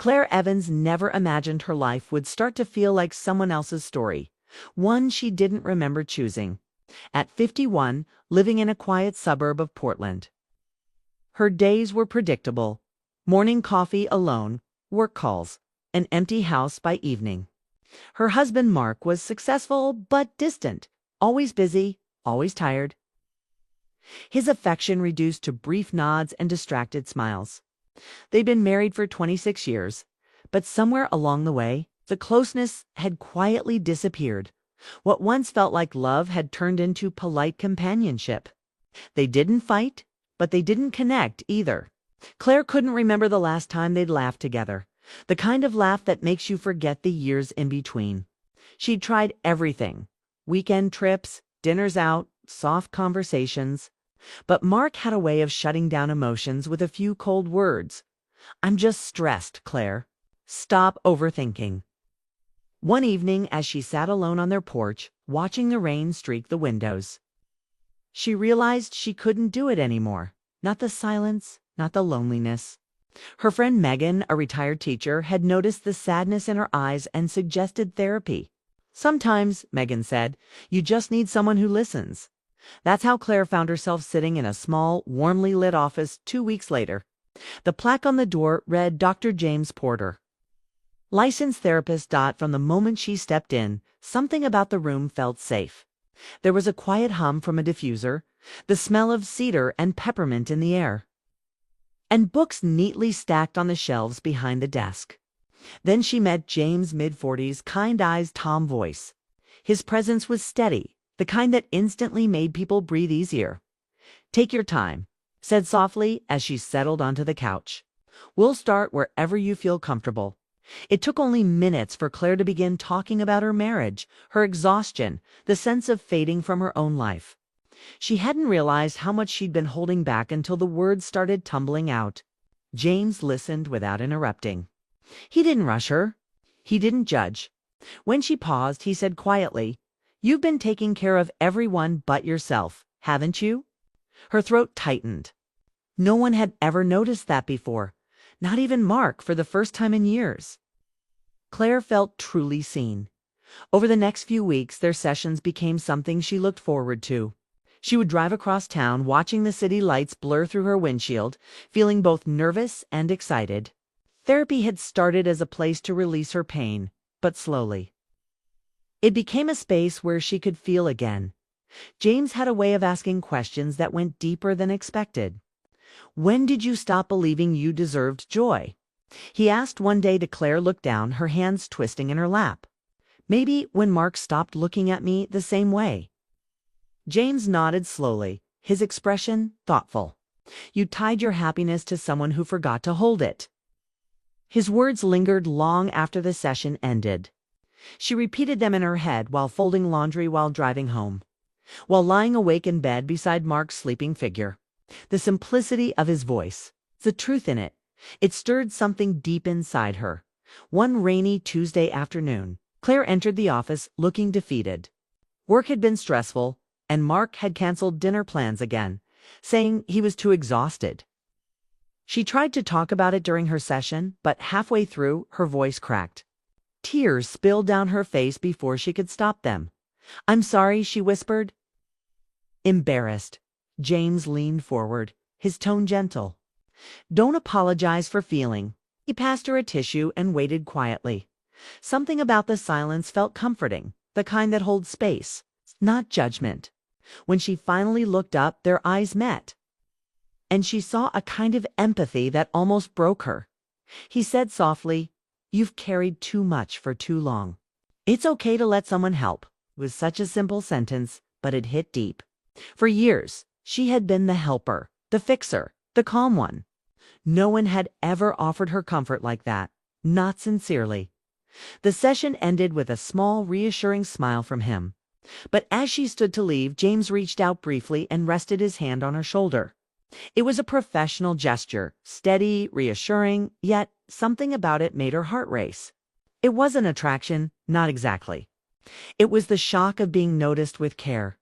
Claire Evans never imagined her life would start to feel like someone else's story, one she didn't remember choosing. At 51, living in a quiet suburb of Portland. Her days were predictable. Morning coffee alone, work calls, an empty house by evening. Her husband Mark was successful but distant, always busy, always tired. His affection reduced to brief nods and distracted smiles. They'd been married for 26 years, but somewhere along the way, the closeness had quietly disappeared. What once felt like love had turned into polite companionship. They didn't fight, but they didn't connect either. Claire couldn't remember the last time they'd laughed together, the kind of laugh that makes you forget the years in between. She'd tried everything: weekend trips, dinners out, soft conversations. But Mark had a way of shutting down emotions with a few cold words. "I'm just stressed, Claire. Stop overthinking." One evening, as she sat alone on their porch, watching the rain streak the windows, she realized she couldn't do it anymore. Not the silence, not the loneliness. Her friend Megan, a retired teacher, had noticed the sadness in her eyes and suggested therapy. "Sometimes," Megan said, "you just need someone who listens." That's how Claire found herself sitting in a small, warmly lit office 2 weeks later. The plaque on the door read Dr. James Porter, licensed therapist. From the moment she stepped in, something about the room felt safe. There was a quiet hum from a diffuser, the smell of cedar and peppermint in the air, and books neatly stacked on the shelves behind the desk. Then she met James' mid-40s, kind eyes, calm voice. His presence was steady, the kind that instantly made people breathe easier. "Take your time," said softly as she settled onto the couch. "We'll start wherever you feel comfortable." It took only minutes for Claire to begin talking about her marriage, her exhaustion, the sense of fading from her own life. She hadn't realized how much she'd been holding back until the words started tumbling out. James listened without interrupting. He didn't rush her. He didn't judge. When she paused, he said quietly, "You've been taking care of everyone but yourself, haven't you?" Her throat tightened. No one had ever noticed that before, not even Mark, for the first time in years. Claire felt truly seen. Over the next few weeks, their sessions became something she looked forward to. She would drive across town, watching the city lights blur through her windshield, feeling both nervous and excited. Therapy had started as a place to release her pain, but slowly. It became a space where she could feel again. James had a way of asking questions that went deeper than expected. "When did you stop believing you deserved joy?" he asked one day to Claire looked down, her hands twisting in her lap. "Maybe when Mark stopped looking at me the same way." James nodded slowly, his expression thoughtful. "You tied your happiness to someone who forgot to hold it." His words lingered long after the session ended. She repeated them in her head while folding laundry, while driving home, while lying awake in bed beside Mark's sleeping figure. The simplicity of his voice, the truth in it, it stirred something deep inside her. One rainy Tuesday afternoon, Claire entered the office looking defeated. Work had been stressful, and Mark had canceled dinner plans again, saying he was too exhausted. She tried to talk about it during her session, but halfway through, her voice cracked. Tears spilled down her face before she could stop them. "I'm sorry," she whispered. Embarrassed, James leaned forward, his tone gentle. "Don't apologize for feeling." He passed her a tissue and waited quietly. Something about the silence felt comforting, the kind that holds space, not judgment. When she finally looked up, their eyes met, and she saw a kind of empathy that almost broke her. He said softly, "You've carried too much for too long. It's okay to let someone help." It was such a simple sentence, but it hit deep. For years, she had been the helper, the fixer, the calm one. No one had ever offered her comfort like that, not sincerely. The session ended with a small, reassuring smile from him. But as she stood to leave, James reached out briefly and rested his hand on her shoulder. It was a professional gesture, steady, reassuring, yet something about it made her heart race. It wasn't attraction, not exactly. It was the shock of being noticed with care.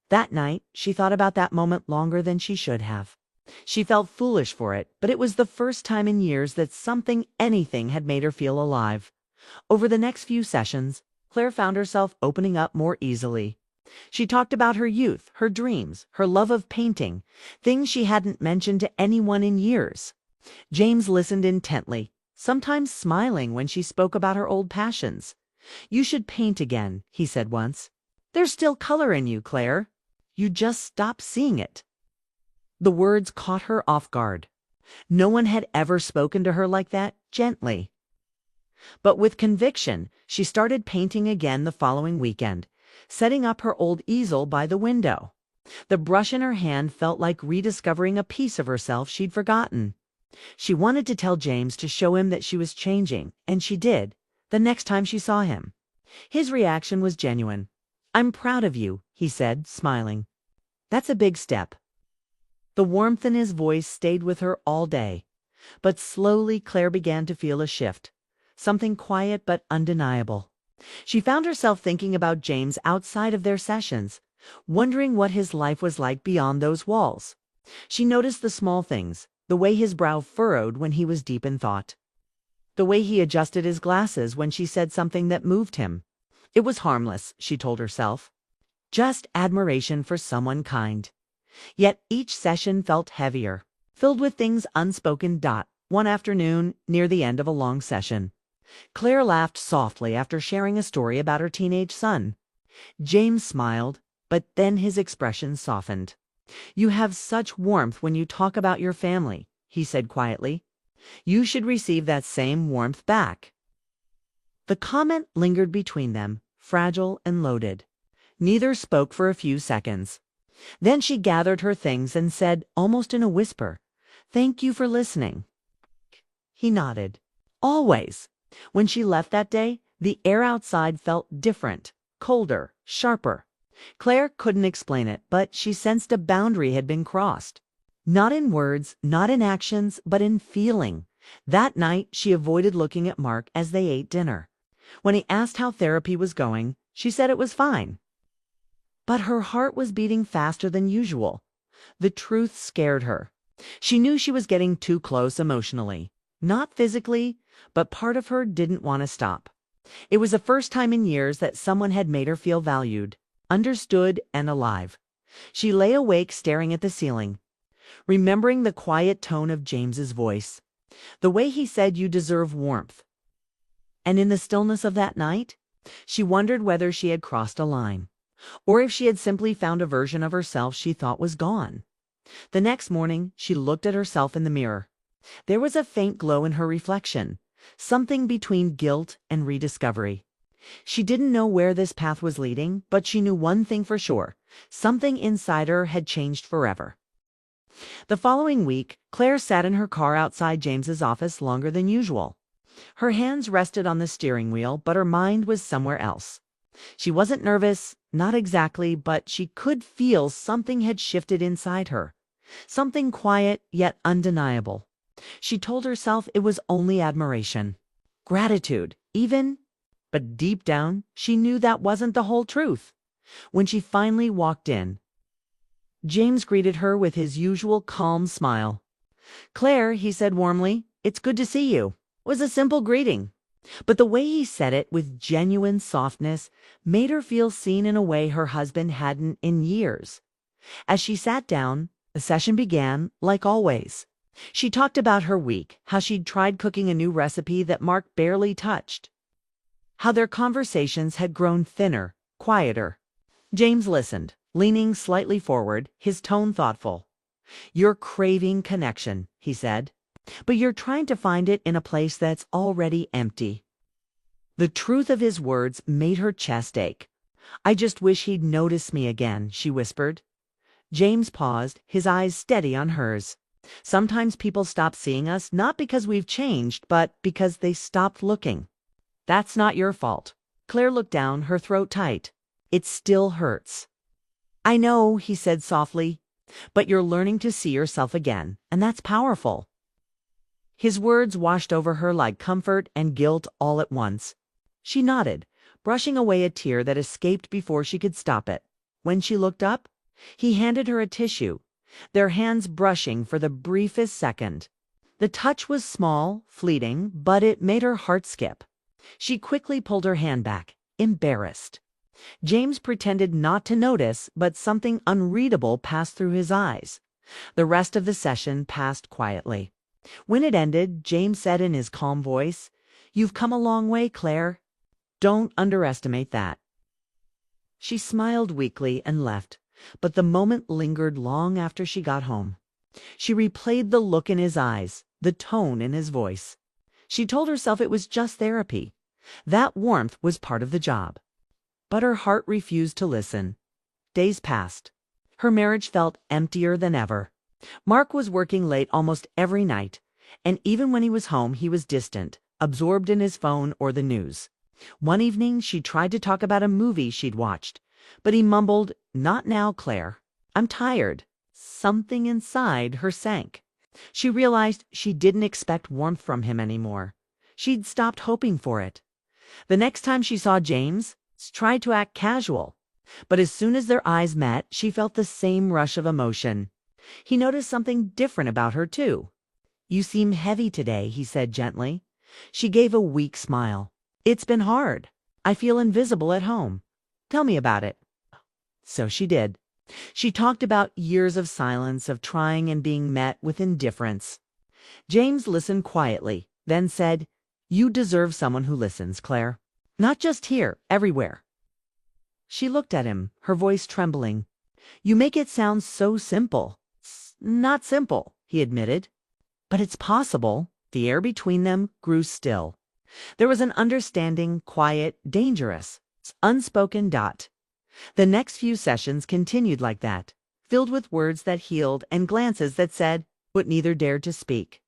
That night, she thought about that moment longer than she should have. She felt foolish for it, but it was the first time in years that anything had made her feel alive. Over the next few sessions, Claire found herself opening up more easily. She talked about her youth, her dreams, her love of painting, things she hadn't mentioned to anyone in years. James listened intently, sometimes smiling when she spoke about her old passions. "You should paint again," he said once. "There's still color in you, Claire. You just stop seeing it." The words caught her off guard. No one had ever spoken to her like that, gently. But with conviction, she started painting again the following weekend, setting up her old easel by the window. The brush in her hand felt like rediscovering a piece of herself she'd forgotten. She wanted to tell James to show him that she was changing, and she did, the next time she saw him. His reaction was genuine. "I'm proud of you," he said, smiling. "That's a big step." The warmth in his voice stayed with her all day. But slowly Claire began to feel a shift, something quiet but undeniable. She found herself thinking about James outside of their sessions, wondering what his life was like beyond those walls. She noticed the small things, the way his brow furrowed when he was deep in thought, the way he adjusted his glasses when she said something that moved him. It was harmless, she told herself. Just admiration for someone kind. Yet each session felt heavier, filled with things unspoken. One afternoon, near the end of a long session, Claire laughed softly after sharing a story about her teenage son. James smiled, but then his expression softened. "You have such warmth when you talk about your family," he said quietly. "You should receive that same warmth back." The comment lingered between them, fragile and loaded. Neither spoke for a few seconds. Then she gathered her things and said, almost in a whisper, "Thank you for listening." He nodded. Always. When she left that day, the air outside felt different, colder, sharper. Claire couldn't explain it, but she sensed a boundary had been crossed. Not in words, not in actions, but in feeling. That night, she avoided looking at Mark as they ate dinner. When he asked how therapy was going, she said it was fine. But her heart was beating faster than usual. The truth scared her. She knew she was getting too close emotionally. Not physically, but part of her didn't want to stop. It was the first time in years that someone had made her feel valued, understood, and alive. She lay awake staring at the ceiling, remembering the quiet tone of James's voice, the way he said you deserve warmth. And in the stillness of that night, she wondered whether she had crossed a line, or if she had simply found a version of herself she thought was gone. The next morning, she looked at herself in the mirror. There was a faint glow in her reflection, something between guilt and rediscovery. She didn't know where this path was leading, but she knew one thing for sure. Something inside her had changed forever. The following week, Claire sat in her car outside James's office longer than usual. Her hands rested on the steering wheel, but her mind was somewhere else. She wasn't nervous, not exactly, but she could feel something had shifted inside her. Something quiet yet undeniable. She told herself it was only admiration, gratitude, even. But deep down, she knew that wasn't the whole truth. When she finally walked in, James greeted her with his usual calm smile. "Claire," he said warmly, "it's good to see you." It was a simple greeting, but the way he said it with genuine softness made her feel seen in a way her husband hadn't in years. As she sat down, the session began, like always. She talked about her week, how she'd tried cooking a new recipe that Mark barely touched, how their conversations had grown thinner, quieter. James listened, leaning slightly forward, his tone thoughtful. "You're craving connection," he said, "but you're trying to find it in a place that's already empty." The truth of his words made her chest ache. "I just wish he'd notice me again," she whispered. James paused, his eyes steady on hers. "Sometimes people stop seeing us not because we've changed, but because they stopped looking. That's not your fault." Claire looked down, her throat tight. "It still hurts." "I know," he said softly, "but you're learning to see yourself again, and that's powerful." His words washed over her like comfort and guilt all at once. She nodded, brushing away a tear that escaped before she could stop it. When she looked up, he handed her a tissue, their hands brushing for the briefest second. The touch was small, fleeting, but it made her heart skip. She quickly pulled her hand back, embarrassed. James pretended not to notice, but something unreadable passed through his eyes. The rest of the session passed quietly. When it ended, James said in his calm voice, "You've come a long way, Claire. Don't underestimate that." She smiled weakly and left, but the moment lingered long after she got home. She replayed the look in his eyes, the tone in his voice. She told herself it was just therapy. That warmth was part of the job. But her heart refused to listen. Days passed. Her marriage felt emptier than ever. Mark was working late almost every night, and even when he was home, he was distant, absorbed in his phone or the news. One evening, she tried to talk about a movie she'd watched, but he mumbled, "Not now, Claire. I'm tired." Something inside her sank. She realized she didn't expect warmth from him anymore. She'd stopped hoping for it. The next time she saw James, tried to act casual. But as soon as their eyes met, she felt the same rush of emotion. He noticed something different about her, too. "You seem heavy today," he said gently. She gave a weak smile. "It's been hard. I feel invisible at home. Tell me about it." So she did. She talked about years of silence, of trying and being met with indifference. James listened quietly, then said, "You deserve someone who listens, Claire. Not just here, everywhere." She looked at him, her voice trembling. "You make it sound so simple." "It's not simple," he admitted. "But it's possible." The air between them grew still. There was an understanding, quiet, dangerous, unspoken dot. The next few sessions continued like that, filled with words that healed and glances that said, but neither dared to speak.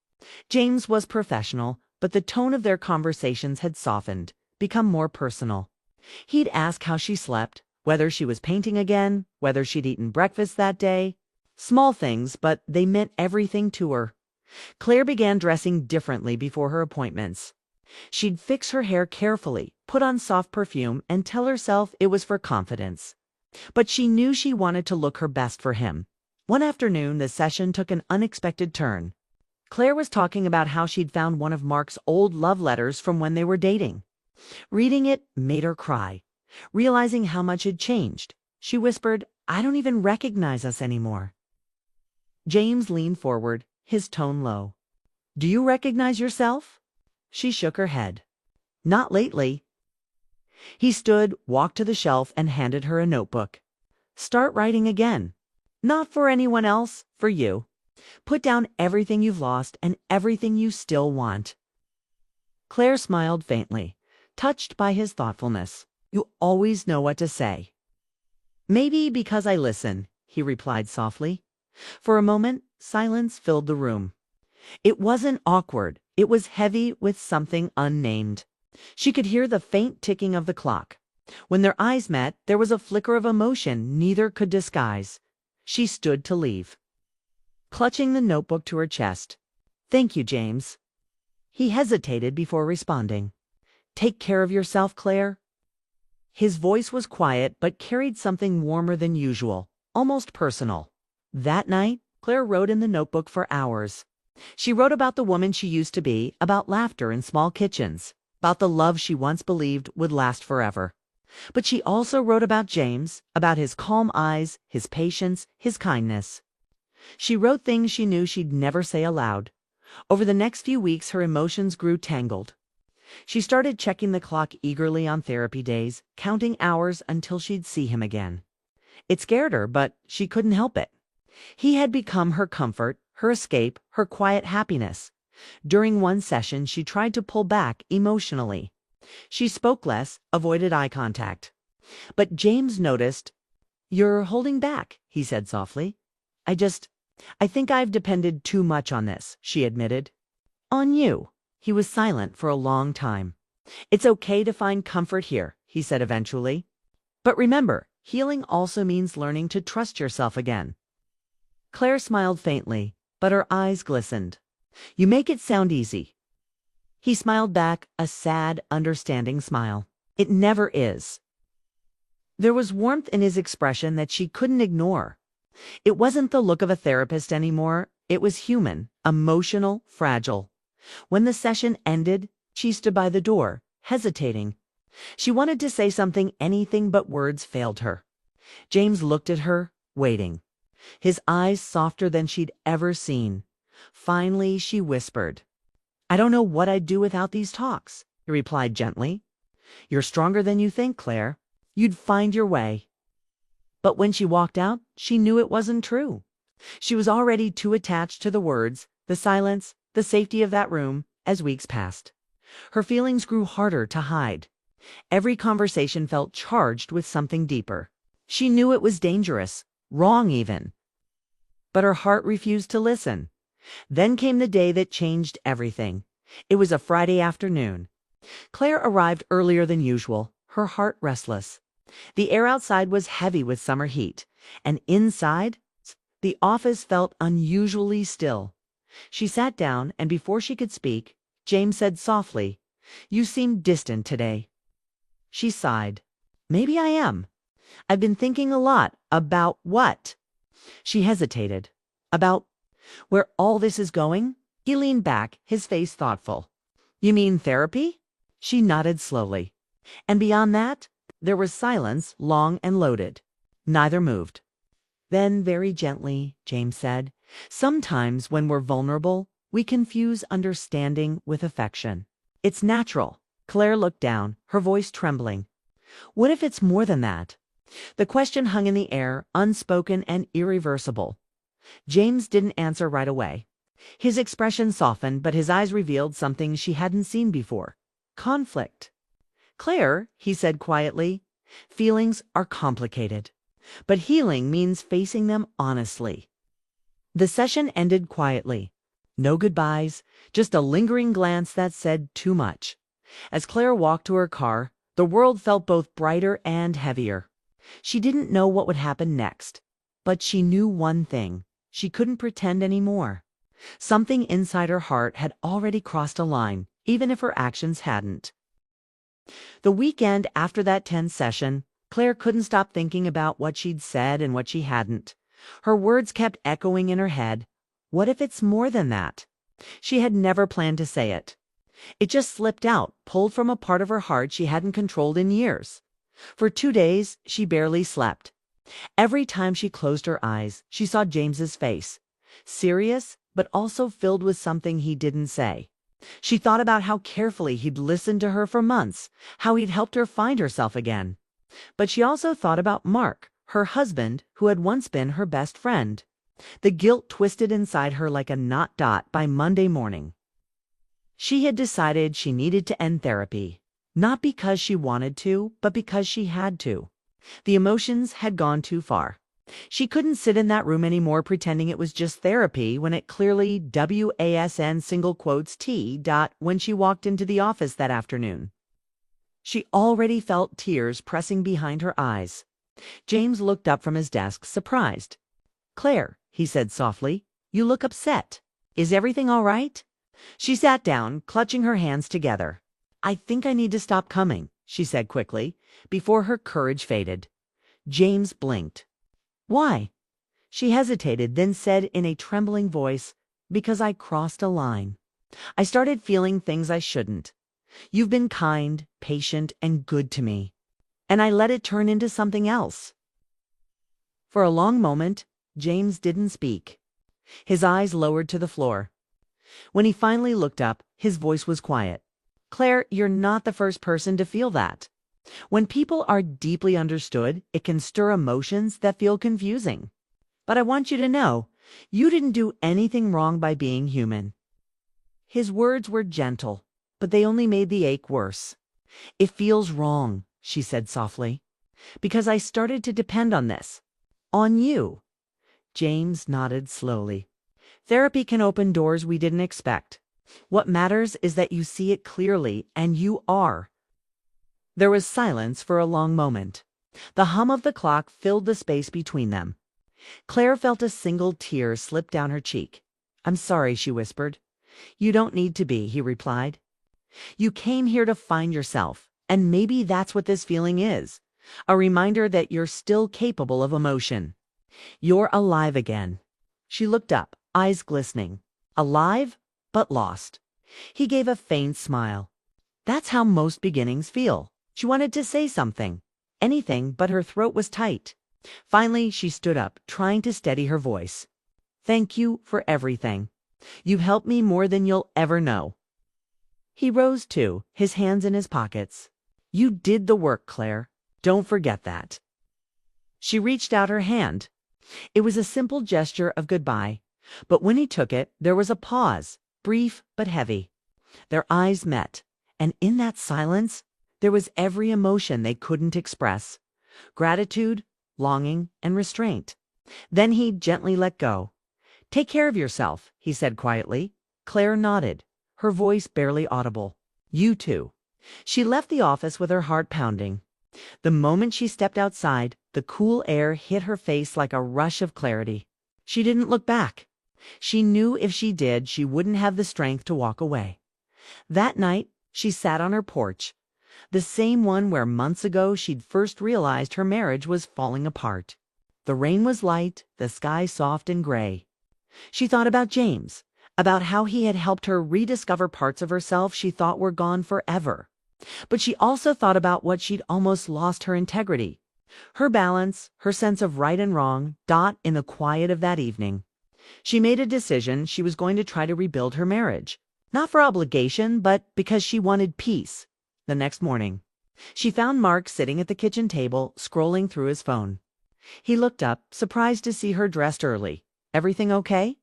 James was professional, but the tone of their conversations had softened, become more personal. He'd ask how she slept, whether she was painting again, whether she'd eaten breakfast that day. Small things, but they meant everything to her. Claire began dressing differently before her appointments. She'd fix her hair carefully, put on soft perfume, and tell herself it was for confidence. But she knew she wanted to look her best for him. One afternoon, the session took an unexpected turn. Claire was talking about how she'd found one of Mark's old love letters from when they were dating. Reading it made her cry. Realizing how much had changed, she whispered, "I don't even recognize us anymore." James leaned forward, his tone low. "Do you recognize yourself?" She shook her head. "Not lately." He stood, walked to the shelf, and handed her a notebook. "Start writing again. Not for anyone else, for you. Put down everything you've lost and everything you still want." Claire smiled faintly, touched by his thoughtfulness. "You always know what to say." "Maybe because I listen," he replied softly. For a moment, silence filled the room. It wasn't awkward. It was heavy with something unnamed. She could hear the faint ticking of the clock. When their eyes met, there was a flicker of emotion neither could disguise. She stood to leave, clutching the notebook to her chest. "Thank you, James." He hesitated before responding. "Take care of yourself, Claire." His voice was quiet but carried something warmer than usual, almost personal. That night, Claire wrote in the notebook for hours. She wrote about the woman she used to be, about laughter in small kitchens, about the love she once believed would last forever. But she also wrote about James, about his calm eyes, his patience, his kindness. She wrote things she knew she'd never say aloud. Over the next few weeks, her emotions grew tangled. She started checking the clock eagerly on therapy days, counting hours until she'd see him again. It scared her, but she couldn't help it. He had become her comfort, her escape, her quiet happiness. During one session, she tried to pull back emotionally. She spoke less, avoided eye contact. But James noticed. "You're holding back," he said softly. I think I've depended too much on this," she admitted. "On you." He was silent for a long time. "It's okay to find comfort here," he said eventually. "But remember, healing also means learning to trust yourself again." Claire smiled faintly, but her eyes glistened. "You make it sound easy." He smiled back, a sad, understanding smile. "It never is." There was warmth in his expression that she couldn't ignore. It wasn't the look of a therapist anymore. It was human, emotional, fragile. When the session ended, she stood by the door, hesitating. She wanted to say something, anything, but words failed her. James looked at her, waiting, his eyes softer than she'd ever seen. Finally, she whispered, "I don't know what I'd do without these talks," he replied gently. "You're stronger than you think, Claire. You'd find your way." But when she walked out, she knew it wasn't true. She was already too attached to the words, the silence, the safety of that room, as weeks passed. Her feelings grew harder to hide. Every conversation felt charged with something deeper. She knew it was dangerous, wrong even. But her heart refused to listen. Then came the day that changed everything. It was a Friday afternoon. Claire arrived earlier than usual, her heart restless. The air outside was heavy with summer heat, and inside, the office felt unusually still. She sat down, and before she could speak, James said softly, "You seem distant today." She sighed. "Maybe I am. I've been thinking a lot about what?" She hesitated. "About where all this is going?" He leaned back, his face thoughtful. "You mean therapy?" She nodded slowly. And beyond that, there was silence, long and loaded. Neither moved. Then, very gently, James said, "Sometimes when we're vulnerable, we confuse understanding with affection. It's natural." Claire looked down, her voice trembling. "What if it's more than that?" The question hung in the air, unspoken and irreversible. James didn't answer right away. His expression softened, but his eyes revealed something she hadn't seen before. Conflict. "Claire," he said quietly, "feelings are complicated, but healing means facing them honestly." The session ended quietly. No goodbyes, just a lingering glance that said too much. As Claire walked to her car, the world felt both brighter and heavier. She didn't know what would happen next, but she knew one thing: she couldn't pretend anymore. Something inside her heart had already crossed a line, even if her actions hadn't. The weekend after that tense session, Claire couldn't stop thinking about what she'd said and what she hadn't. Her words kept echoing in her head. What if it's more than that? She had never planned to say it. It just slipped out, pulled from a part of her heart she hadn't controlled in years. For 2 days, she barely slept. Every time she closed her eyes, she saw James's face, serious, but also filled with something he didn't say. She thought about how carefully he'd listened to her for months, how he'd helped her find herself again. But she also thought about Mark, her husband, who had once been her best friend. The guilt twisted inside her like a knot dot by Monday morning. She had decided she needed to end therapy, not because she wanted to, but because she had to. The emotions had gone too far. She couldn't sit in that room anymore pretending it was just therapy when it clearly WASN single quotes T dot when she walked into the office that afternoon. She already felt tears pressing behind her eyes. James looked up from his desk, surprised. "Claire," he said softly, "you look upset. Is everything all right?" She sat down, clutching her hands together. "I think I need to stop coming," she said quickly, before her courage faded. James blinked. "Why?" She hesitated, then said in a trembling voice, "Because I crossed a line. I started feeling things I shouldn't. You've been kind, patient, and good to me. And I let it turn into something else." For a long moment, James didn't speak. His eyes lowered to the floor. When he finally looked up, his voice was quiet. "Claire, you're not the first person to feel that. When people are deeply understood, it can stir emotions that feel confusing. But I want you to know, you didn't do anything wrong by being human." His words were gentle, but they only made the ache worse. "It feels wrong," she said softly, "because I started to depend on this. On you." James nodded slowly. "Therapy can open doors we didn't expect. What matters is that you see it clearly, and you are." There was silence for a long moment. The hum of the clock filled the space between them. Claire felt a single tear slip down her cheek. "I'm sorry," she whispered. "You don't need to be," he replied. "You came here to find yourself, and maybe that's what this feeling is. A reminder that you're still capable of emotion." "You're alive again." She looked up, eyes glistening. Alive, but lost. He gave a faint smile. That's how most beginnings feel. She wanted to say something. Anything, but her throat was tight. Finally, she stood up, trying to steady her voice. "Thank you for everything. You've helped me more than you'll ever know." He rose too, his hands in his pockets. "You did the work, Claire. Don't forget that." She reached out her hand. It was a simple gesture of goodbye, but when he took it, there was a pause, brief but heavy. Their eyes met, and in that silence, there was every emotion they couldn't express: gratitude, longing, and restraint. Then he gently let go. "Take care of yourself," he said quietly. Claire nodded, her voice barely audible. "You too." She left the office with her heart pounding. The moment she stepped outside, the cool air hit her face like a rush of clarity. She didn't look back. She knew if she did, she wouldn't have the strength to walk away. That night, she sat on her porch, the same one where months ago she'd first realized her marriage was falling apart. The rain was light, the sky soft and gray. She thought about James, about how he had helped her rediscover parts of herself she thought were gone forever. But she also thought about what she'd almost lost: her integrity, her balance, her sense of right and wrong. In the quiet of that evening, she made a decision. She was going to try to rebuild her marriage, not for obligation, but because she wanted peace. The next morning, she found Mark sitting at the kitchen table, scrolling through his phone. He looked up, surprised to see her dressed early. "Everything okay?"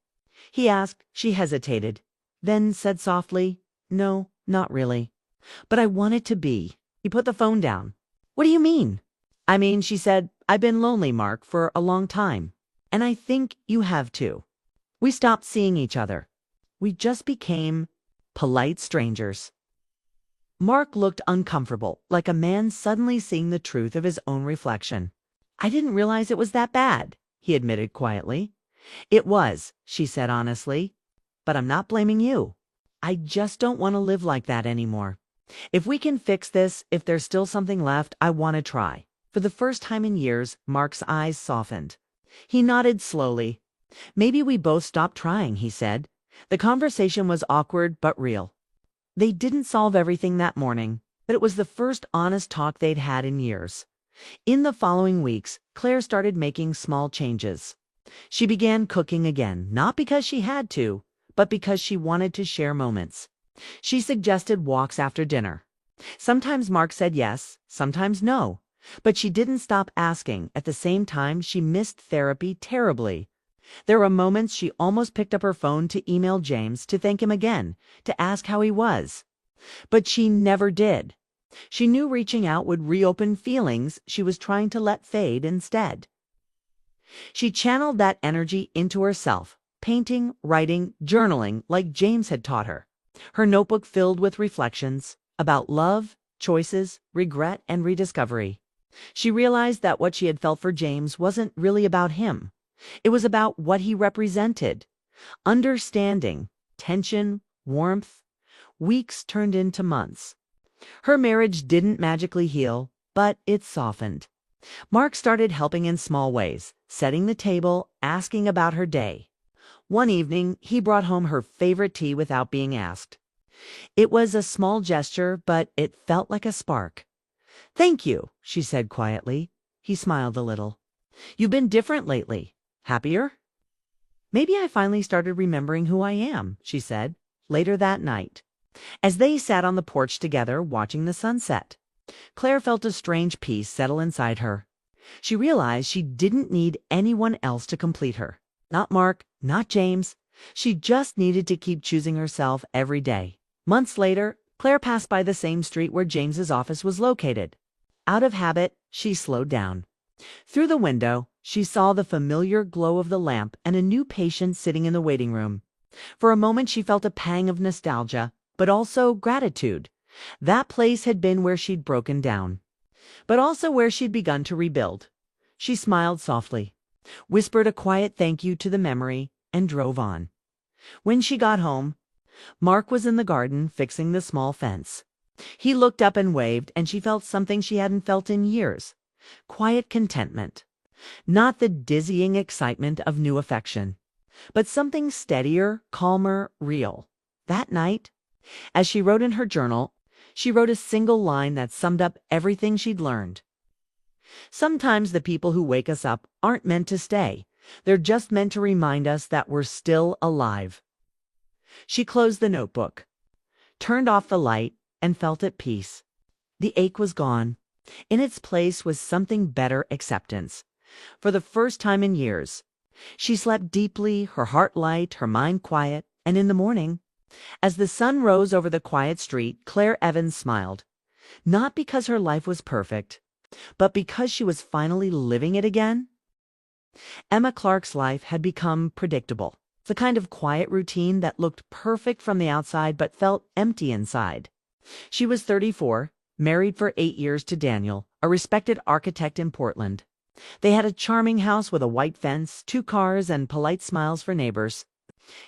he asked. She hesitated, then said softly, "No, not really. But I want it to be." He put the phone down. "What do you mean?" "I mean," she said, "I've been lonely, Mark, for a long time. And I think you have too. We stopped seeing each other. We just became polite strangers." Mark looked uncomfortable, like a man suddenly seeing the truth of his own reflection. "I didn't realize it was that bad," he admitted quietly. "It was," she said honestly. "But I'm not blaming you. I just don't want to live like that anymore. If we can fix this, if there's still something left, I want to try." For the first time in years, Mark's eyes softened. He nodded slowly. "Maybe we both stopped trying," he said. The conversation was awkward but real. They didn't solve everything that morning, but it was the first honest talk they'd had in years. In the following weeks, Claire started making small changes. She began cooking again, not because she had to, but because she wanted to share moments. She suggested walks after dinner. Sometimes Mark said yes, sometimes no, but she didn't stop asking. At the same time, she missed therapy terribly. There were moments she almost picked up her phone to email James to thank him again, to ask how he was. But she never did. She knew reaching out would reopen feelings she was trying to let fade instead. She channeled that energy into herself, painting, writing, journaling like James had taught her. Her notebook filled with reflections about love, choices, regret, and rediscovery. She realized that what she had felt for James wasn't really about him. It was about what he represented: understanding, tension, warmth. Weeks turned into months. Her marriage didn't magically heal, but it softened. Mark started helping in small ways, setting the table, asking about her day. One evening, he brought home her favorite tea without being asked. It was a small gesture, but it felt like a spark. "Thank you," she said quietly. He smiled a little. "You've been different lately. Happier?" "Maybe I finally started remembering who I am," she said, later that night, as they sat on the porch together watching the sunset. Claire felt a strange peace settle inside her. She realized she didn't need anyone else to complete her. Not Mark, not James. She just needed to keep choosing herself every day. Months later, Claire passed by the same street where James's office was located. Out of habit, she slowed down. Through the window, she saw the familiar glow of the lamp and a new patient sitting in the waiting room. For a moment, she felt a pang of nostalgia, but also gratitude. That place had been where she'd broken down, but also where she'd begun to rebuild. She smiled softly, whispered a quiet thank you to the memory, and drove on. When she got home, Mark was in the garden fixing the small fence. He looked up and waved, and she felt something she hadn't felt in years: quiet contentment. Not the dizzying excitement of new affection, but something steadier, calmer, real. That night, as she wrote in her journal, she wrote a single line that summed up everything she'd learned. Sometimes the people who wake us up aren't meant to stay. They're just meant to remind us that we're still alive. She closed the notebook, turned off the light, and felt at peace. The ache was gone. In its place was something better: acceptance. For the first time in years, she slept deeply, her heart light, her mind quiet, and in the morning, as the sun rose over the quiet street, Claire Evans smiled. Not because her life was perfect, but because she was finally living it again. Emma Clark's life had become predictable, the kind of quiet routine that looked perfect from the outside but felt empty inside. She was 34, married for 8 years to Daniel, a respected architect in Portland. They had a charming house with a white fence, 2 cars, and polite smiles for neighbors.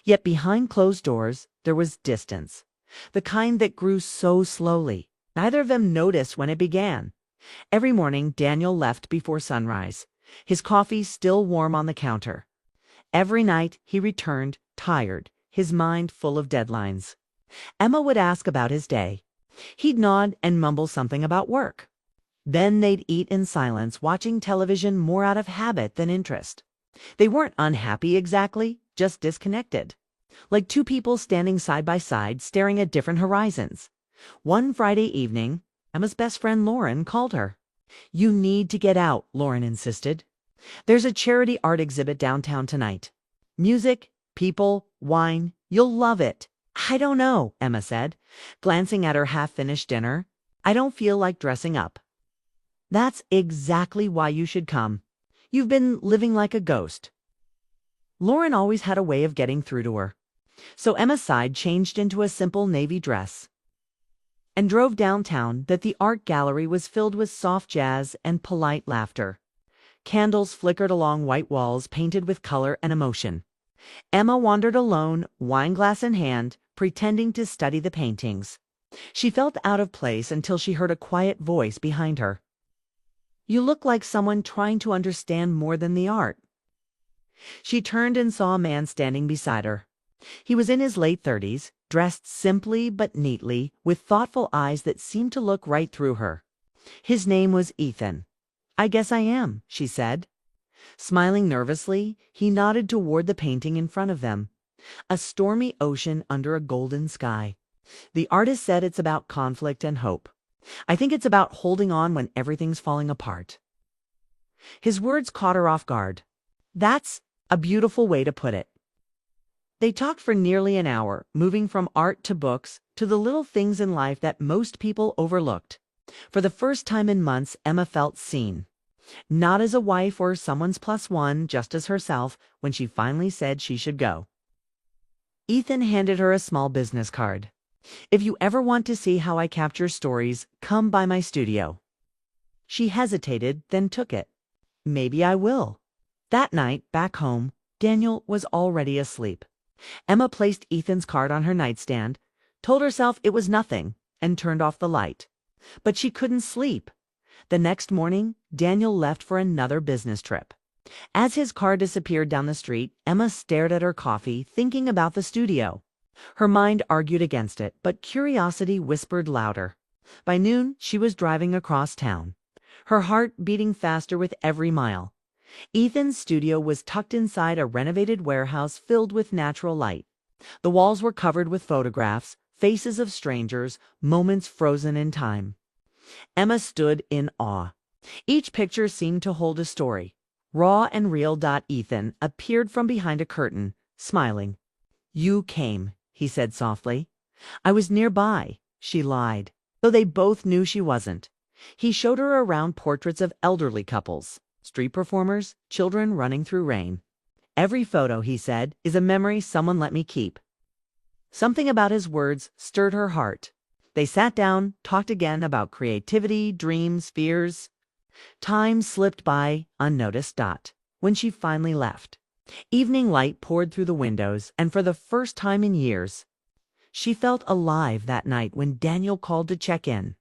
Yet behind closed doors, there was distance, the kind that grew so slowly. Neither of them noticed when it began. Every morning, Daniel left before sunrise, his coffee still warm on the counter. Every night, he returned, tired, his mind full of deadlines. Emma would ask about his day. He'd nod and mumble something about work. Then they'd eat in silence, watching television more out of habit than interest. They weren't unhappy exactly, just disconnected. Like 2 people standing side by side, staring at different horizons. One Friday evening, Emma's best friend Lauren called her. "You need to get out," Lauren insisted. "There's a charity art exhibit downtown tonight. Music, people, wine. You'll love it." "I don't know," Emma said, glancing at her half-finished dinner. "I don't feel like dressing up." "That's exactly why you should come. You've been living like a ghost." Lauren always had a way of getting through to her. So Emma sighed, changed into a simple navy dress, and drove downtown. That the art gallery was filled with soft jazz and polite laughter. Candles flickered along white walls painted with color and emotion. Emma wandered alone, wineglass in hand, pretending to study the paintings. She felt out of place until she heard a quiet voice behind her. "You look like someone trying to understand more than the art." She turned and saw a man standing beside her. He was in his late 30s, dressed simply but neatly, with thoughtful eyes that seemed to look right through her. His name was Ethan. "I guess I am," she said. Smiling nervously, he nodded toward the painting in front of them. A stormy ocean under a golden sky. "The artist said it's about conflict and hope. I think it's about holding on when everything's falling apart." His words caught her off guard. "That's a beautiful way to put it." They talked for nearly an hour, moving from art to books to the little things in life that most people overlooked. For the first time in months, Emma felt seen. Not as a wife or someone's +1, just as herself, when she finally said she should go. Ethan handed her a small business card. "If you ever want to see how I capture stories, come by my studio." She hesitated, then took it. "Maybe I will." That night, back home, Daniel was already asleep. Emma placed Ethan's card on her nightstand, told herself it was nothing, and turned off the light. But she couldn't sleep. The next morning, Daniel left for another business trip. As his car disappeared down the street, Emma stared at her coffee, thinking about the studio. Her mind argued against it, but curiosity whispered louder. By noon, she was driving across town, her heart beating faster with every mile. Ethan's studio was tucked inside a renovated warehouse filled with natural light. The walls were covered with photographs, faces of strangers, moments frozen in time. Emma stood in awe. Each picture seemed to hold a story. Raw and real. Ethan appeared from behind a curtain, smiling. "You came," he said softly. "I was nearby," she lied, though they both knew she wasn't. He showed her around portraits of elderly couples, street performers, children running through rain. "Every photo," he said, "is a memory someone let me keep." Something about his words stirred her heart. They sat down, talked again about creativity, dreams, fears. Time slipped by unnoticed. When she finally left, evening light poured through the windows, and for the first time in years, she felt alive that night when Daniel called to check in.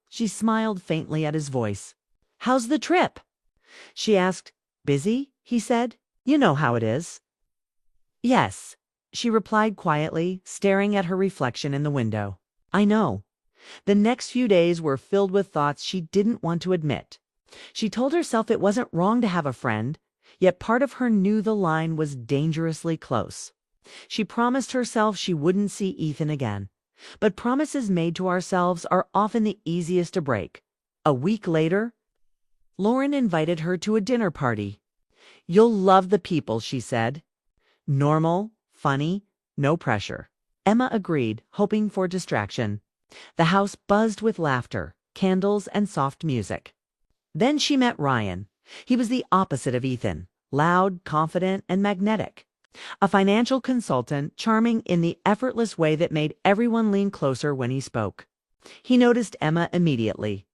She smiled faintly at his voice. "How's the trip?" she asked, Busy? He said. You know how it is. Yes, she replied quietly, staring at her reflection in the window. I know. The next few days were filled with thoughts she didn't want to admit. She told herself it wasn't wrong to have a friend, yet part of her knew the line was dangerously close. She promised herself she wouldn't see Ethan again. But promises made to ourselves are often the easiest to break. A week later, Lauren invited her to a dinner party. You'll love the people, she said. Normal, funny, no pressure. Emma agreed, hoping for distraction. The house buzzed with laughter, candles, and soft music. Then she met Ryan. He was the opposite of Ethan, loud, confident, and magnetic. A financial consultant, charming in the effortless way that made everyone lean closer when he spoke. He noticed Emma immediately.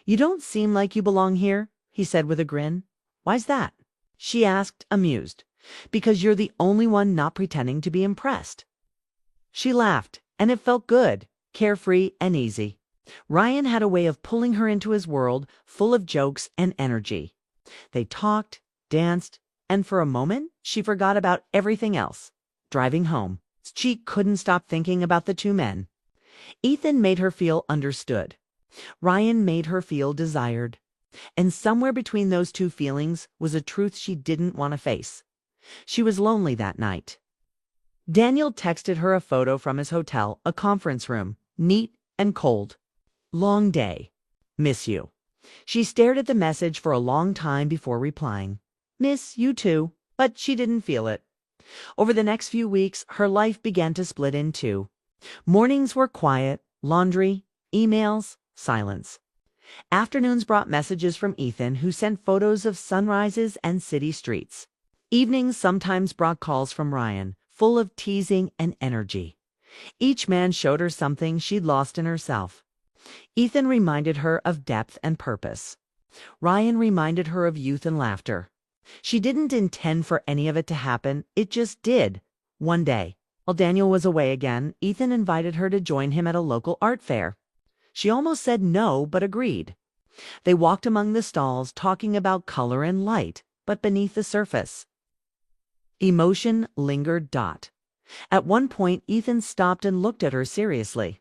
You don't seem like you belong here, he said with a grin. Why's that? She asked, amused. Because you're the only one not pretending to be impressed. She laughed, and it felt good, carefree and easy. Ryan had a way of pulling her into his world, full of jokes and energy. They talked, danced, and for a moment, she forgot about everything else. Driving home, she couldn't stop thinking about the two men. Ethan made her feel understood. Ryan made her feel desired. And somewhere between those two feelings was a truth she didn't want to face. She was lonely that night. Daniel texted her a photo from his hotel, a conference room, neat and cold. Long day. Miss you. She stared at the message for a long time before replying. Miss you too, but she didn't feel it. Over the next few weeks, her life began to split in two. Mornings were quiet, laundry, emails, silence. Afternoons brought messages from Ethan, who sent photos of sunrises and city streets. Evenings sometimes brought calls from Ryan, full of teasing and energy. Each man showed her something she'd lost in herself. Ethan reminded her of depth and purpose. Ryan reminded her of youth and laughter. She didn't intend for any of it to happen, it just did. One day, while Daniel was away again, Ethan invited her to join him at a local art fair. She almost said no, but agreed. They walked among the stalls, talking about color and light, but beneath the surface. Emotion lingered. At one point, Ethan stopped and looked at her seriously.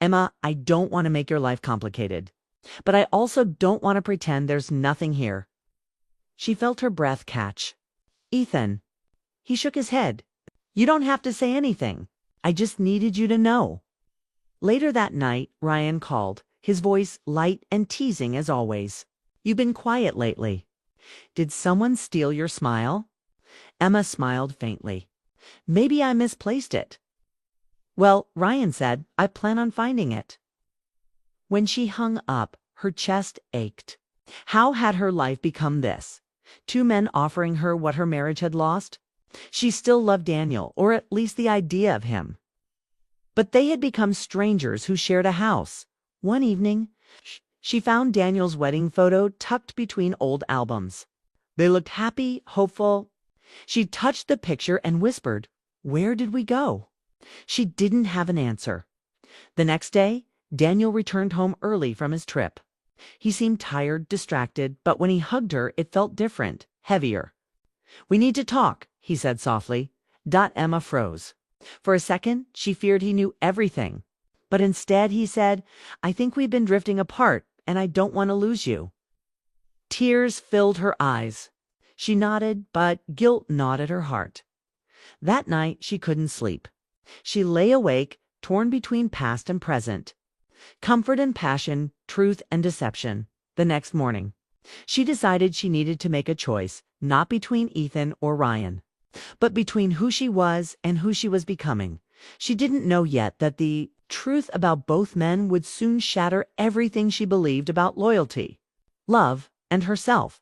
Emma, I don't want to make your life complicated, but I also don't want to pretend there's nothing here. She felt her breath catch. Ethan. He shook his head. You don't have to say anything. I just needed you to know. Later that night, Ryan called, his voice light and teasing as always. You've been quiet lately. Did someone steal your smile? Emma smiled faintly. Maybe I misplaced it. Well, Ryan said, I plan on finding it. When she hung up, her chest ached. How had her life become this? Two men offering her what her marriage had lost? She still loved Daniel, or at least the idea of him. But they had become strangers who shared a house. One evening, she found Daniel's wedding photo tucked between old albums. They looked happy, hopeful. She touched the picture and whispered, Where did we go? She didn't have an answer. The next day, Daniel returned home early from his trip. He seemed tired, distracted, but when he hugged her, it felt different, heavier. We need to talk, he said softly. Emma froze. For a second, she feared he knew everything. But instead, he said, I think we've been drifting apart, and I don't want to lose you. Tears filled her eyes. She nodded, but guilt gnawed at her heart. That night, she couldn't sleep. She lay awake, torn between past and present. Comfort and passion, truth and deception. The next morning, she decided she needed to make a choice, not between Ethan or Ryan, but between who she was and who she was becoming. She didn't know yet that the truth about both men would soon shatter everything she believed about loyalty, love, and herself.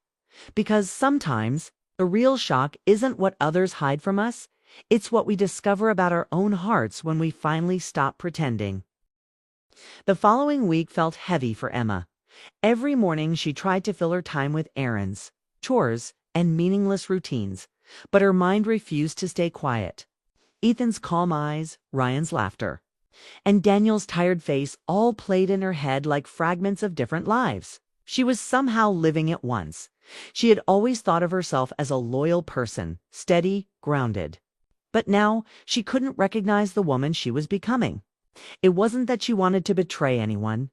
Because sometimes the real shock isn't what others hide from us, it's what we discover about our own hearts when we finally stop pretending. The following week felt heavy for Emma. Every morning she tried to fill her time with errands, chores, and meaningless routines, but her mind refused to stay quiet. Ethan's calm eyes, Ryan's laughter, and Daniel's tired face all played in her head like fragments of different lives. She was somehow living at once, She had always thought of herself as a loyal person, steady, grounded. But now she couldn't recognize the woman she was becoming. It wasn't that she wanted to betray anyone.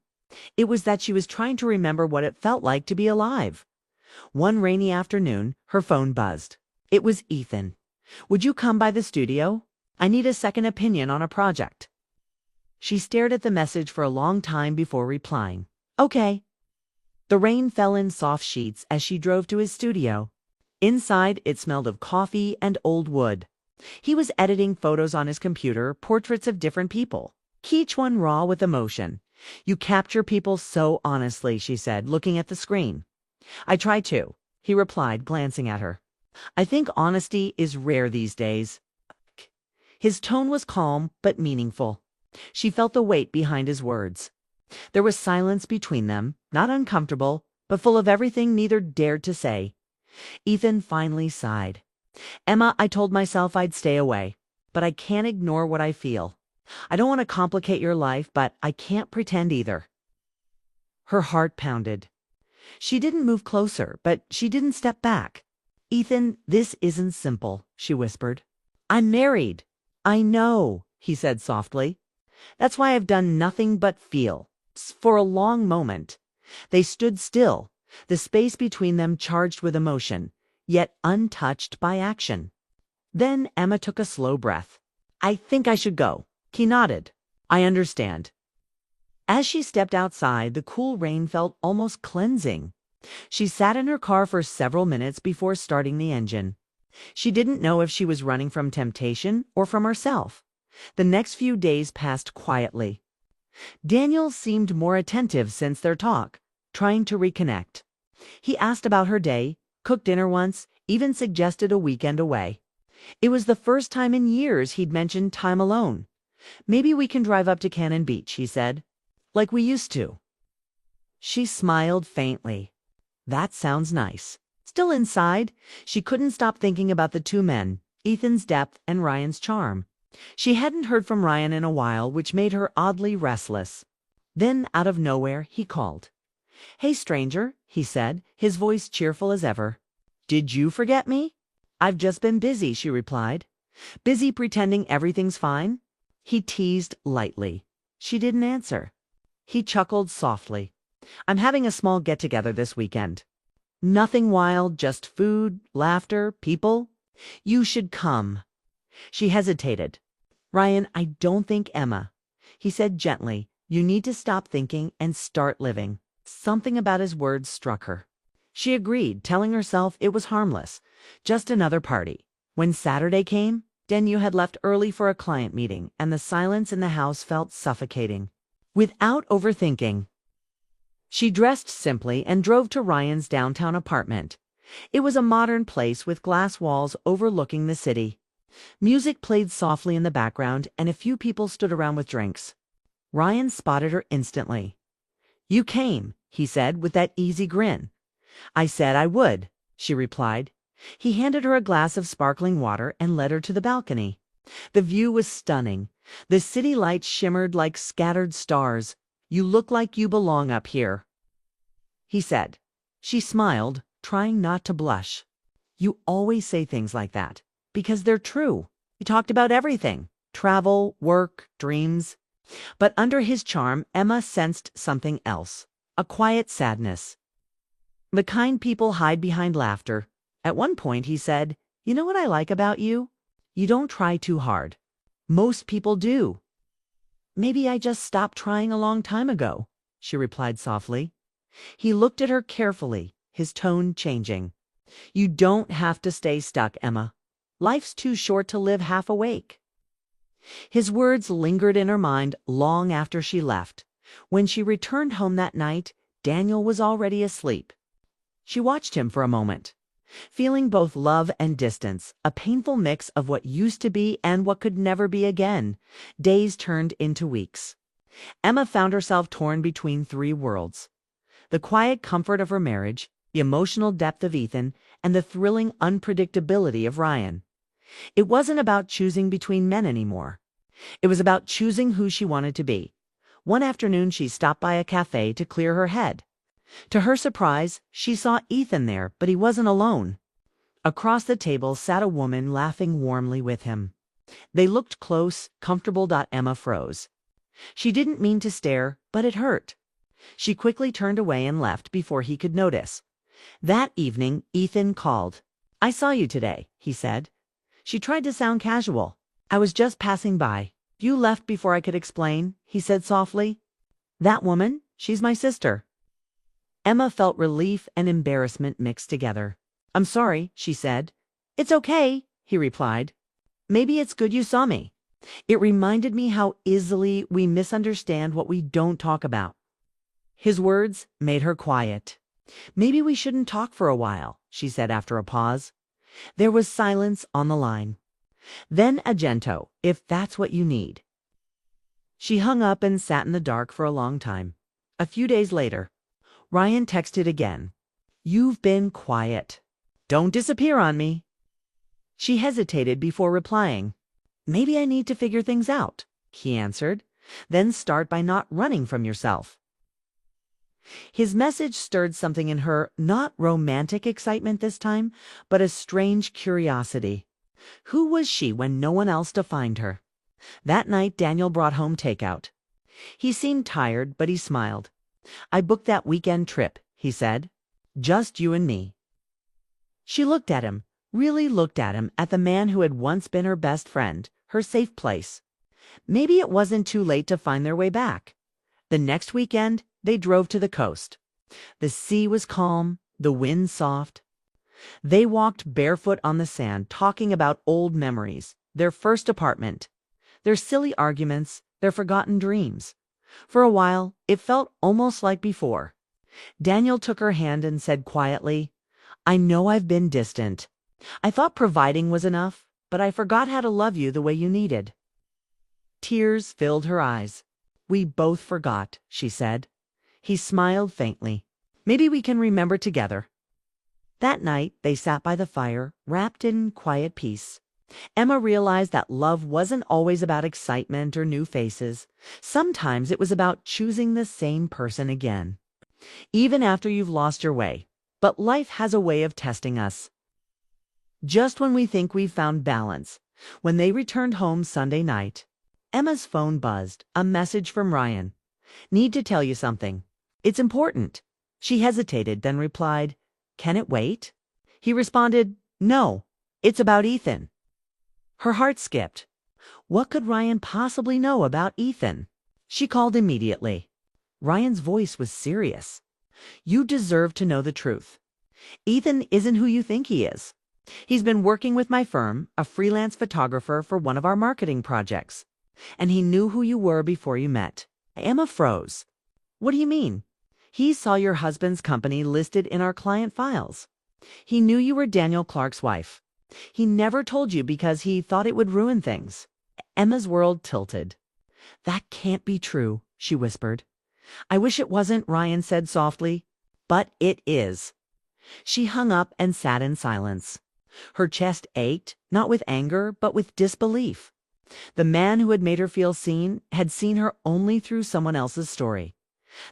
It was that she was trying to remember what it felt like to be alive. One rainy afternoon, her phone buzzed. It was Ethan. "Would you come by the studio? I need a second opinion on a project." She stared at the message for a long time before replying. "Okay." The rain fell in soft sheets as she drove to his studio. Inside, it smelled of coffee and old wood. He was editing photos on his computer, portraits of different people, each one raw with emotion. "You capture people so honestly," she said, looking at the screen. "I try to," he replied, glancing at her. "I think honesty is rare these days." His tone was calm but meaningful. She felt the weight behind his words. There was silence between them, not uncomfortable, but full of everything neither dared to say. Ethan finally sighed. "Emma, I told myself I'd stay away, but I can't ignore what I feel. I don't want to complicate your life, but I can't pretend either." Her heart pounded. She didn't move closer, but she didn't step back. "Ethan, this isn't simple," she whispered. "I'm married." "I know," he said softly. "That's why I've done nothing but feel." For a long moment, they stood still, the space between them charged with emotion, yet untouched by action. Then Emma took a slow breath. "I think I should go." He nodded. "I understand." As she stepped outside, the cool rain felt almost cleansing. She sat in her car for several minutes before starting the engine. She didn't know if she was running from temptation or from herself. The next few days passed quietly. Daniel seemed more attentive since their talk, trying to reconnect. He asked about her day, cooked dinner once, even suggested a weekend away. It was the first time in years he'd mentioned time alone. "Maybe we can drive up to Cannon Beach," he said. "Like we used to." She smiled faintly. "That sounds nice." Still inside, she couldn't stop thinking about the two men, Ethan's depth and Ryan's charm. She hadn't heard from Ryan in a while, which made her oddly restless. Then, out of nowhere, he called. "Hey, stranger," he said, his voice cheerful as ever. "Did you forget me?" "I've just been busy," she replied. "Busy pretending everything's fine?" He teased lightly. She didn't answer. He chuckled softly. "I'm having a small get-together this weekend. Nothing wild, just food, laughter, people. You should come." She hesitated. "Ryan, I don't think Emma." He said gently, "You need to stop thinking and start living." Something about his words struck her. She agreed, telling herself it was harmless, just another party. When Saturday came, Daniel had left early for a client meeting, and the silence in the house felt suffocating. Without overthinking, she dressed simply and drove to Ryan's downtown apartment. It was a modern place with glass walls overlooking the city. Music played softly in the background, and a few people stood around with drinks. Ryan spotted her instantly. "You came," he said with that easy grin. "I said I would," she replied. He handed her a glass of sparkling water and led her to the balcony. The view was stunning. The city lights shimmered like scattered stars. "You look like you belong up here," he said. She smiled, trying not to blush. "You always say things like that. Because they're true." He talked about everything: travel, work, dreams. But under his charm, Emma sensed something else, a quiet sadness. The kind people hide behind laughter. At one point he said, "You know what I like about you? You don't try too hard. Most people do." "Maybe I just stopped trying a long time ago," she replied softly. He looked at her carefully, his tone changing. "You don't have to stay stuck, Emma. Life's too short to live half awake." His words lingered in her mind long after she left. When she returned home that night, Daniel was already asleep. She watched him for a moment, feeling both love and distance, a painful mix of what used to be and what could never be again. Days turned into weeks. Emma found herself torn between three worlds: the quiet comfort of her marriage, the emotional depth of Ethan, and the thrilling unpredictability of Ryan. It wasn't about choosing between men anymore. It was about choosing who she wanted to be. One afternoon she stopped by a cafe to clear her head. To her surprise, she saw Ethan there, but he wasn't alone. Across the table sat a woman laughing warmly with him. They looked close, comfortable. Emma froze. She didn't mean to stare, but it hurt. She quickly turned away and left before he could notice. That evening, Ethan called. "I saw you today," he said. She tried to sound casual. "I was just passing by." "You left before I could explain," he said softly. "That woman? She's my sister." Emma felt relief and embarrassment mixed together. "I'm sorry," she said. "It's okay," he replied. "Maybe it's good you saw me. It reminded me how easily we misunderstand what we don't talk about." His words made her quiet. "Maybe we shouldn't talk for a while," she said after a pause. There was silence on the line. "Then a gento, if that's what you need." She hung up and sat in the dark for a long time. A few days later, Ryan texted again. "You've been quiet. Don't disappear on me." She hesitated before replying. "Maybe I need to figure things out," he answered. "Then start by not running from yourself." His message stirred something in her, not romantic excitement this time, but a strange curiosity. Who was she when no one else defined her? That night, Daniel brought home takeout. He seemed tired, but he smiled. "I booked that weekend trip," he said. "Just you and me." She looked at him, really looked at him, at the man who had once been her best friend, her safe place. Maybe it wasn't too late to find their way back. The next weekend, they drove to the coast. The sea was calm, the wind soft. They walked barefoot on the sand, talking about old memories, their first apartment, their silly arguments, their forgotten dreams. For a while, it felt almost like before. Daniel took her hand and said quietly, "I know I've been distant. I thought providing was enough, but I forgot how to love you the way you needed." Tears filled her eyes. "We both forgot," she said. He smiled faintly. "Maybe we can remember together." That night, they sat by the fire, wrapped in quiet peace. Emma realized that love wasn't always about excitement or new faces. Sometimes it was about choosing the same person again, even after you've lost your way. But life has a way of testing us. Just when we think we've found balance, when they returned home Sunday night, Emma's phone buzzed, a message from Ryan. "Need to tell you something. It's important." She hesitated, then replied, "Can it wait?" He responded, "No, it's about Ethan." Her heart skipped. What could Ryan possibly know about Ethan? She called immediately. Ryan's voice was serious. "You deserve to know the truth. Ethan isn't who you think he is. He's been working with my firm, a freelance photographer, for one of our marketing projects. And he knew who you were before you met." Emma froze. "What do you mean?" "He saw your husband's company listed in our client files. He knew you were Daniel Clark's wife. He never told you because he thought it would ruin things." Emma's world tilted. "That can't be true," she whispered. "I wish it wasn't," Ryan said softly. "But it is." She hung up and sat in silence. Her chest ached, not with anger, but with disbelief. The man who had made her feel seen had seen her only through someone else's story.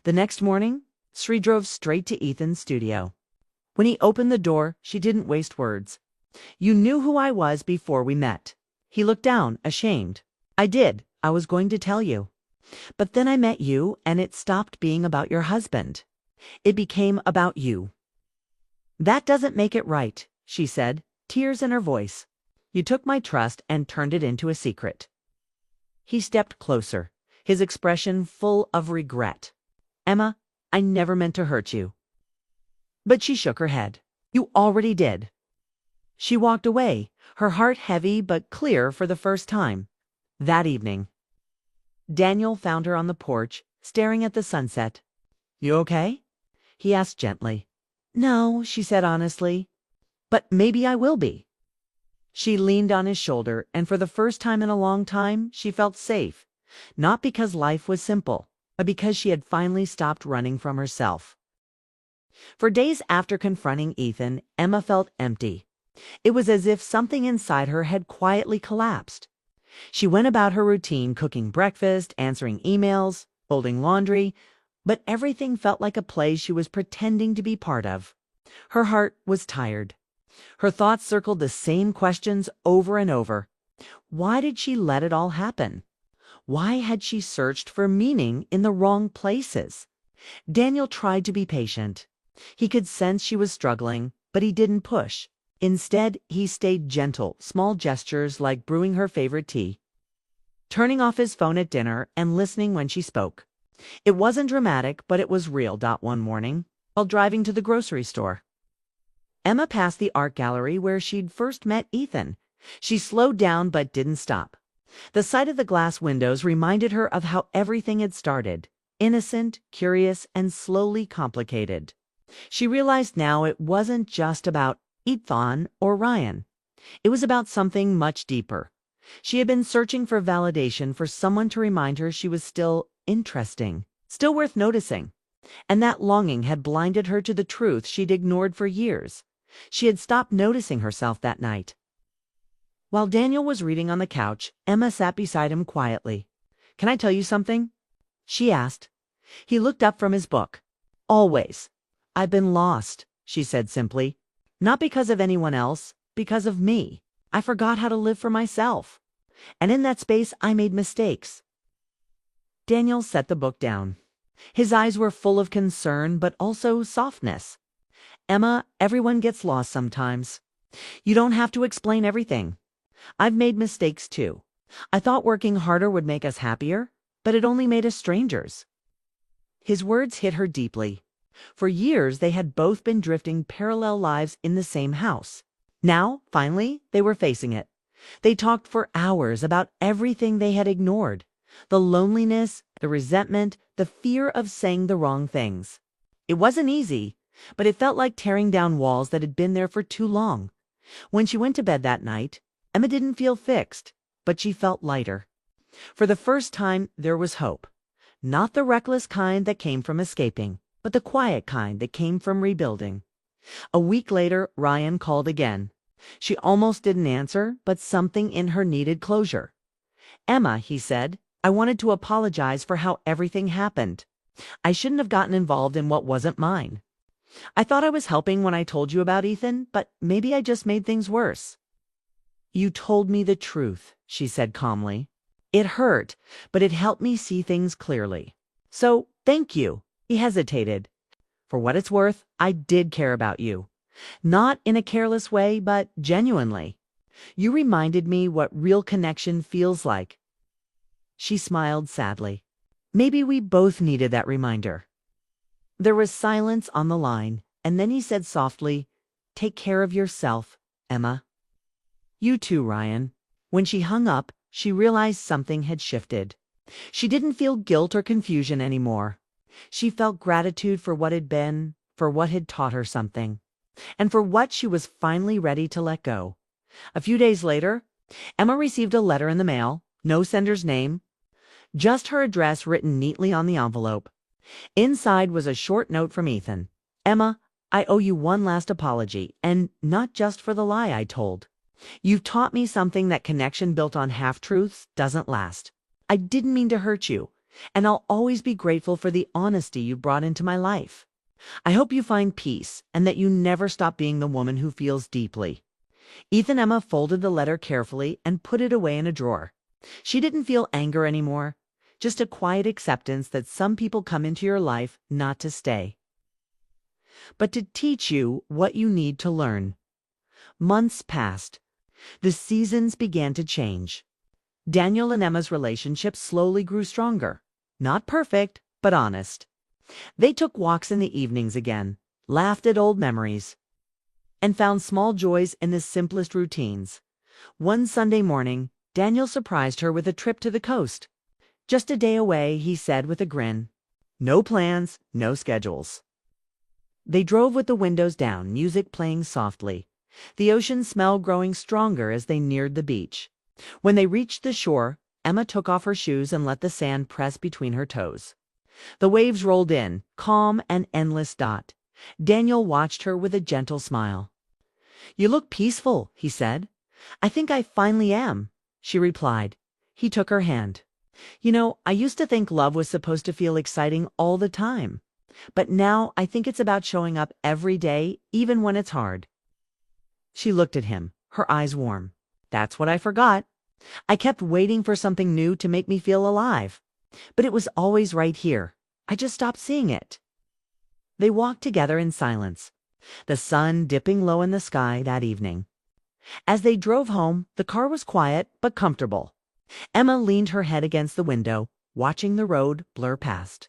The next morning, Sri drove straight to Ethan's studio. When he opened the door, she didn't waste words. "You knew who I was before we met." He looked down, ashamed. "I did. I was going to tell you. But then I met you, and it stopped being about your husband. It became about you." "That doesn't make it right," she said, tears in her voice. "You took my trust and turned it into a secret." He stepped closer, his expression full of regret. "Emma, I never meant to hurt you." But she shook her head. "You already did." She walked away, her heart heavy but clear for the first time. That evening, Daniel found her on the porch, staring at the sunset. "You okay?" he asked gently. "No," she said honestly. "But maybe I will be." She leaned on his shoulder, and for the first time in a long time, she felt safe. Not because life was simple, but because she had finally stopped running from herself. For days after confronting Ethan, Emma felt empty. It was as if something inside her had quietly collapsed. She went about her routine, cooking breakfast, answering emails, folding laundry, but everything felt like a play she was pretending to be part of. Her heart was tired. Her thoughts circled the same questions over and over. Why did she let it all happen? Why had she searched for meaning in the wrong places? Daniel tried to be patient. He could sense she was struggling, but he didn't push. Instead, he stayed gentle, small gestures like brewing her favorite tea, turning off his phone at dinner and listening when she spoke. It wasn't dramatic, but it was real. One morning, while driving to the grocery store, Emma passed the art gallery where she'd first met Ethan. She slowed down but didn't stop. The sight of the glass windows reminded her of how everything had started, innocent, curious, and slowly complicated. She realized now it wasn't just about Ethan or Ryan. It was about something much deeper. She had been searching for validation, for someone to remind her she was still interesting, still worth noticing. And that longing had blinded her to the truth she'd ignored for years. She had stopped noticing herself that night. While Daniel was reading on the couch, Emma sat beside him quietly. "Can I tell you something?" she asked. He looked up from his book. "Always. I've been lost," she said simply. "Not because of anyone else, because of me. I forgot how to live for myself. And in that space, I made mistakes." Daniel set the book down. His eyes were full of concern, but also softness. "Emma, everyone gets lost sometimes. You don't have to explain everything. I've made mistakes too. I thought working harder would make us happier, but it only made us strangers." His words hit her deeply. For years, they had both been drifting parallel lives in the same house. Now, finally, they were facing it. They talked for hours about everything they had ignored. The loneliness, the resentment, the fear of saying the wrong things. It wasn't easy, but it felt like tearing down walls that had been there for too long. When she went to bed that night, Emma didn't feel fixed, but she felt lighter. For the first time, there was hope. Not the reckless kind that came from escaping, but the quiet kind that came from rebuilding. A week later, Ryan called again. She almost didn't answer, but something in her needed closure. "Emma," he said, "I wanted to apologize for how everything happened. I shouldn't have gotten involved in what wasn't mine. I thought I was helping when I told you about Ethan, but maybe I just made things worse." "You told me the truth," she said calmly. "It hurt, but it helped me see things clearly. So, thank you." He hesitated. "For what it's worth, I did care about you. Not in a careless way, but genuinely. You reminded me what real connection feels like." She smiled sadly. Maybe we both needed that reminder. There was silence on the line, and then he said softly, "Take care of yourself, Emma." "You too, Ryan." When she hung up, she realized something had shifted. She didn't feel guilt or confusion anymore. She felt gratitude for what had been, for what had taught her something, and for what she was finally ready to let go. A few days later, Emma received a letter in the mail, no sender's name, just her address written neatly on the envelope. Inside was a short note from Ethan. "Emma, I owe you one last apology, and not just for the lie I told. You've taught me something, that connection built on half-truths doesn't last. I didn't mean to hurt you, and I'll always be grateful for the honesty you brought into my life. I hope you find peace, and that you never stop being the woman who feels deeply." Emma folded the letter carefully and put it away in a drawer. She didn't feel anger anymore, just a quiet acceptance that some people come into your life not to stay, but to teach you what you need to learn. Months passed. The seasons began to change. Daniel and Emma's relationship slowly grew stronger. Not perfect, but honest. They took walks in the evenings again, laughed at old memories, and found small joys in the simplest routines. One Sunday morning, Daniel surprised her with a trip to the coast. "Just a day away," he said with a grin. "No plans, no schedules." They drove with the windows down, music playing softly, the ocean smell growing stronger as they neared the beach. When they reached the shore, Emma took off her shoes and let the sand press between her toes. The waves rolled in, calm and endless dot. Daniel watched her with a gentle smile. "You look peaceful," he said. "I think I finally am," she replied. He took her hand. I used to think love was supposed to feel exciting all the time. But now I think it's about showing up every day, even when it's hard. She looked at him, her eyes warm. That's what I forgot. I kept waiting for something new to make me feel alive. But it was always right here. I just stopped seeing it. They walked together in silence, the sun dipping low in the sky that evening. As they drove home, the car was quiet but comfortable. Emma leaned her head against the window, watching the road blur past.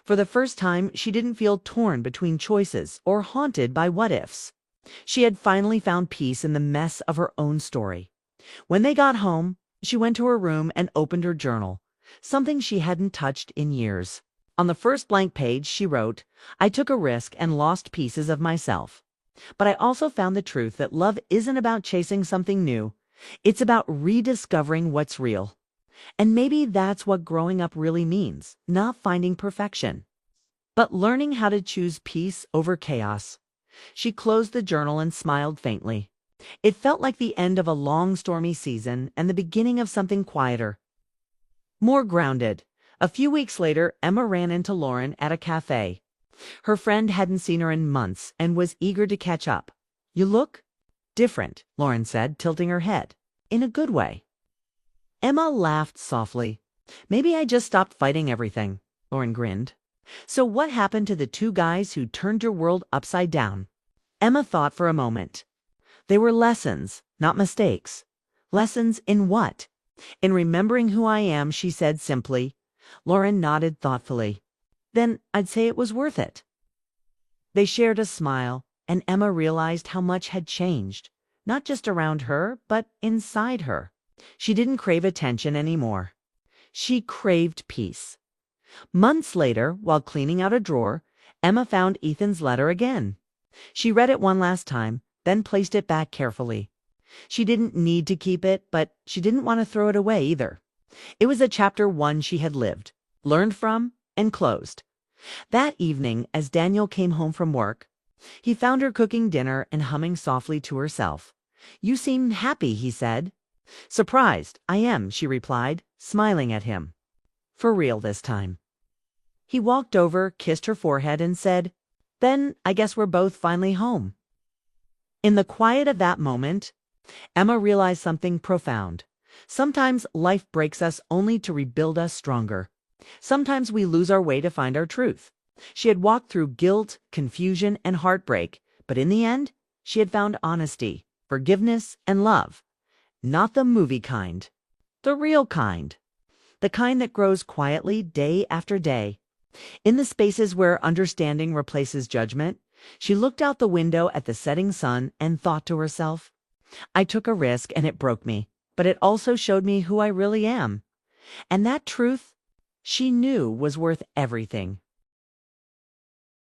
For the first time, she didn't feel torn between choices or haunted by what-ifs. She had finally found peace in the mess of her own story. When they got home, she went to her room and opened her journal, something she hadn't touched in years. On the first blank page, she wrote, "I took a risk and lost pieces of myself. But I also found the truth that love isn't about chasing something new. It's about rediscovering what's real. And maybe that's what growing up really means, not finding perfection, but learning how to choose peace over chaos." She closed the journal and smiled faintly. It felt like the end of a long stormy season and the beginning of something quieter, more grounded. A few weeks later, Emma ran into Lauren at a cafe. Her friend hadn't seen her in months and was eager to catch up. "You look different," Lauren said, tilting her head. "In a good way." Emma laughed softly. "Maybe I just stopped fighting everything," Lauren grinned. "So what happened to the two guys who turned your world upside down?" Emma thought for a moment. "They were lessons, not mistakes." "Lessons in what?" "In remembering who I am," she said simply. Lauren nodded thoughtfully. "Then I'd say it was worth it." They shared a smile, and Emma realized how much had changed, not just around her, but inside her. She didn't crave attention anymore. She craved peace. Months later, while cleaning out a drawer, Emma found Ethan's letter again. She read it one last time, then placed it back carefully. She didn't need to keep it, but she didn't want to throw it away either. It was a chapter one she had lived, learned from, and closed. That evening, as Daniel came home from work, he found her cooking dinner and humming softly to herself. "You seem happy," he said. "Surprised, I am," she replied, smiling at him. "For real this time." He walked over, kissed her forehead, and said, "Then I guess we're both finally home." In the quiet of that moment, Emma realized something profound. Sometimes life breaks us only to rebuild us stronger. Sometimes we lose our way to find our truth. She had walked through guilt, confusion, and heartbreak, but in the end, she had found honesty, forgiveness, and love. Not the movie kind, the real kind. The kind that grows quietly day after day. In the spaces where understanding replaces judgment, she looked out the window at the setting sun and thought to herself, "I took a risk and it broke me, but it also showed me who I really am." And that truth, she knew, was worth everything.